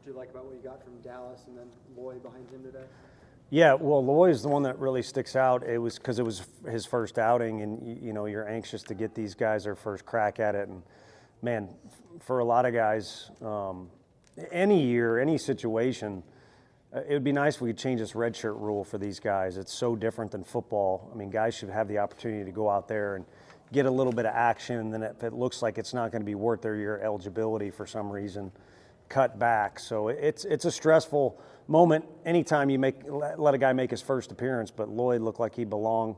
What do you like about what you got from Dallas and then Lloyd behind him today? Yeah, well, Lloyd is the one that really sticks out. It was because it was his first outing, and you're anxious to get these guys their first crack at it. And man, for a lot of guys, any year, any situation, it would be nice if we could change this redshirt rule for these guys. It's so different than football. I mean, guys should have the opportunity to go out there and get a little bit of action, and then if it looks like it's not going to be worth their year eligibility for some reason, cut back. So it's a stressful moment anytime you let a guy make his first appearance, but Lloyd looked like he belonged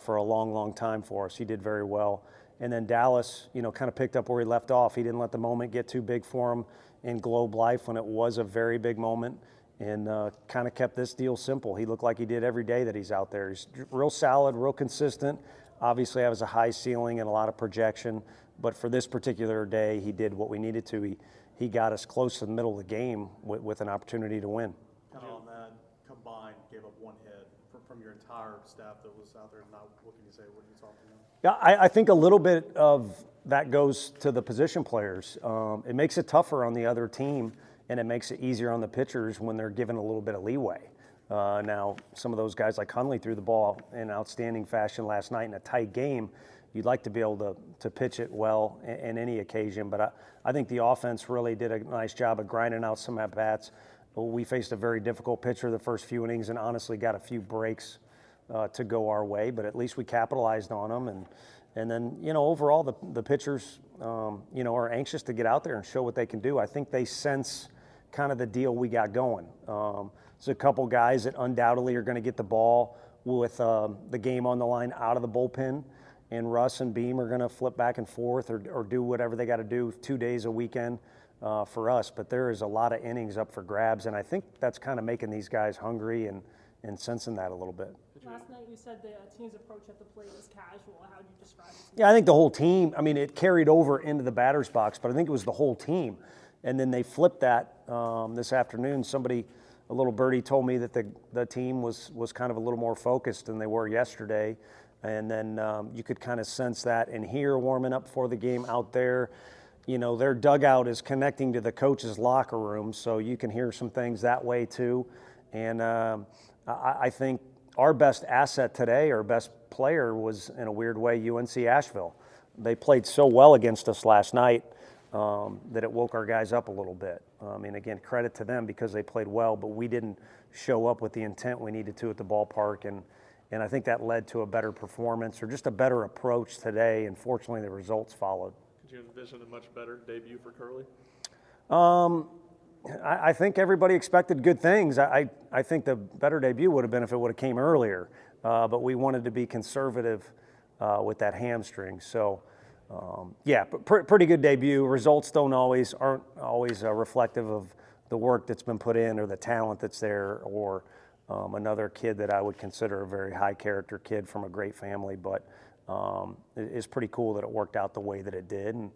for a long, long time for us. He did very well. And then Dallas, kind of picked up where he left off. He didn't let the moment get too big for him in Globe Life when it was a very big moment, and kind of kept this deal simple. He looked like he did every day that he's out there. He's real solid, real consistent. Obviously has a high ceiling and a lot of projection, but for this particular day, he did what we needed to. He got us close to the middle of the game with an opportunity to win. Kind of on that, combined, gave up one hit from your entire staff that was out there. Now, what can you say? What are you talking about? Yeah, I think a little bit of that goes to the position players. It makes it tougher on the other team, and it makes it easier on the pitchers when they're given a little bit of leeway. Now, some of those guys like Hundley threw the ball in outstanding fashion last night in a tight game. You'd like to be able to pitch it well in any occasion, but I think the offense really did a nice job of grinding out some at-bats. We faced a very difficult pitcher the first few innings and honestly got a few breaks to go our way, but at least we capitalized on them. And then, overall, the pitchers, are anxious to get out there and show what they can do. I think they sense kind of the deal we got going. There's a couple guys that undoubtedly are going to get the ball with the game on the line out of the bullpen. And Russ and Beam are going to flip back and forth or do whatever they got to do 2 days a weekend for us. But there is a lot of innings up for grabs, and I think that's kind of making these guys hungry and sensing that a little bit. Last night you said the team's approach at the plate was casual. How do you describe it? Yeah, I think the whole team, it carried over into the batter's box, but I think it was the whole team. And then they flipped that this afternoon. A little birdie told me that the team was kind of a little more focused than they were yesterday. And then you could kind of sense that in here warming up for the game out there. Their dugout is connecting to the coach's locker room, so you can hear some things that way too. And I think our best asset today, our best player, was in a weird way UNC Asheville. They played so well against us last night that it woke our guys up a little bit. Again, credit to them because they played well, but we didn't show up with the intent we needed to at the ballpark. And I think that led to a better performance or just a better approach today, and fortunately the results followed. Could you envision a much better debut for Curley? I think everybody expected good things. I think the better debut would have been if it would have came earlier, but we wanted to be conservative with that hamstring. So, pretty good debut. Results aren't always reflective of the work that's been put in or the talent that's there or another kid that I would consider a very high character kid from a great family, but it's pretty cool that it worked out the way that it did. And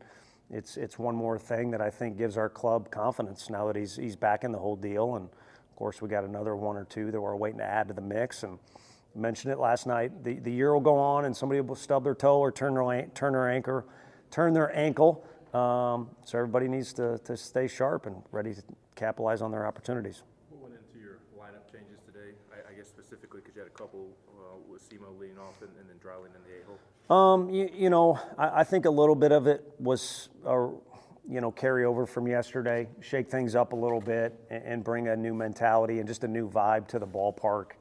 it's one more thing that I think gives our club confidence now that he's back in the whole deal. And of course we got another one or two that we're waiting to add to the mix. And I mentioned it last night, the year will go on and somebody will stub their toe or turn their ankle. So everybody needs to stay sharp and ready to capitalize on their opportunities. Specifically because you had a couple with Simo leading off and then Dryling in the A-hole? I think a little bit of it was, carryover from yesterday, shake things up a little bit and bring a new mentality and just a new vibe to the ballpark.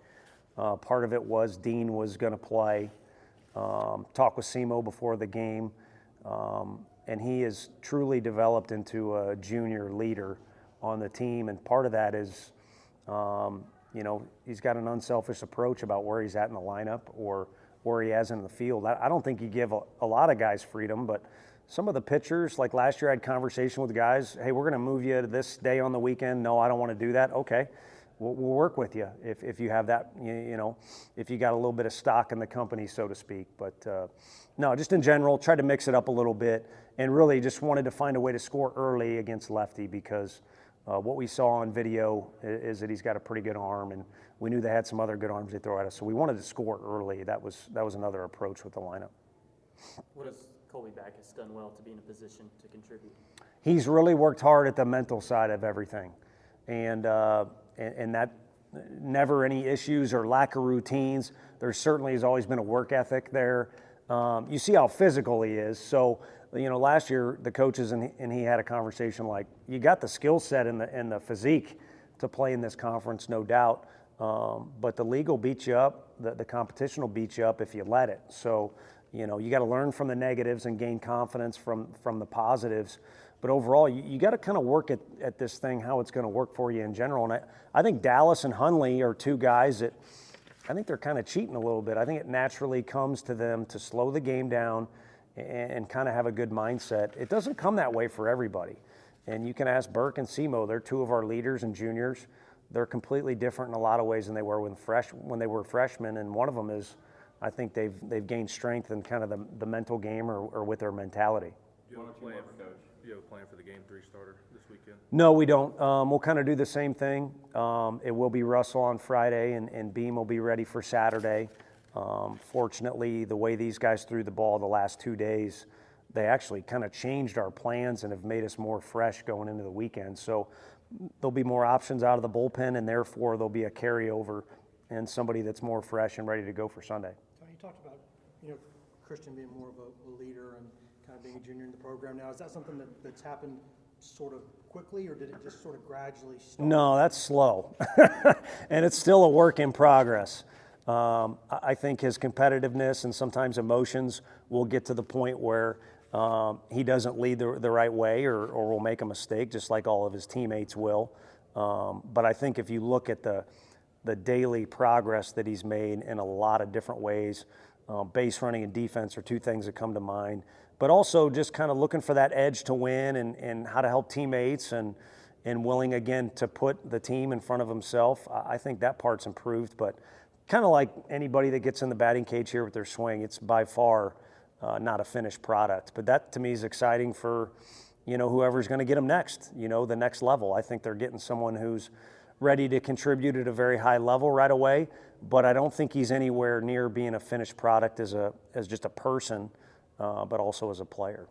Part of it was Dean was going to play, talk with Simo before the game, and he has truly developed into a junior leader on the team, and part of that is he's got an unselfish approach about where he's at in the lineup or where he is in the field. I don't think you give a lot of guys freedom, but some of the pitchers, like last year I had conversation with the guys, hey, we're going to move you to this day on the weekend. No, I don't want to do that. Okay, we'll work with you if you have that, if you got a little bit of stock in the company, so to speak. But no, just in general, tried to mix it up a little bit and really just wanted to find a way to score early against lefty because what we saw on video is that he's got a pretty good arm, and we knew they had some other good arms they throw at us. So we wanted to score early. That was another approach with the lineup. What has Colby Backus done well to be in a position to contribute? He's really worked hard at the mental side of everything. and that never any issues or lack of routines. There certainly has always been a work ethic there. You see how physical he is. So, last year the coaches and he had a conversation like, you got the skill set and the physique to play in this conference, no doubt. But the league will beat you up. The competition will beat you up if you let it. So, you got to learn from the negatives and gain confidence from the positives. But overall, you got to kind of work at this thing, how it's going to work for you in general. And I think Dallas and Hundley are two guys that I think they're kind of cheating a little bit. I think it naturally comes to them to slow the game down and kind of have a good mindset. It doesn't come that way for everybody. And you can ask Burke and Simo. They're two of our leaders and juniors. They're completely different in a lot of ways than they were when they were freshmen. And one of them is, I think they've gained strength in kind of the mental game or with their mentality. Do you have a plan for the game 3 starter this weekend? No, we don't. We'll kind of do the same thing. It will be Russell on Friday, and Beam will be ready for Saturday. Fortunately, the way these guys threw the ball the last 2 days, they actually kind of changed our plans and have made us more fresh going into the weekend. So there'll be more options out of the bullpen, and therefore there'll be a carryover and somebody that's more fresh and ready to go for Sunday. You talked about, Christian being more of a leader and kind of being a junior in the program now. Is that something that's happened sort of quickly, or did it just sort of gradually start? No, that's slow. And it's still a work in progress. I think his competitiveness and sometimes emotions will get to the point where he doesn't lead the right way or will make a mistake, just like all of his teammates will. But I think if you look at the daily progress that he's made in a lot of different ways, base running and defense are two things that come to mind. But also just kind of looking for that edge to win and how to help teammates and willing, again, to put the team in front of himself. I think that part's improved. But kind of like anybody that gets in the batting cage here with their swing, it's by far not a finished product. But that, to me, is exciting for, whoever's going to get him next, the next level. I think they're getting someone who's ready to contribute at a very high level right away, but I don't think he's anywhere near being a finished product as just a person, but also as a player.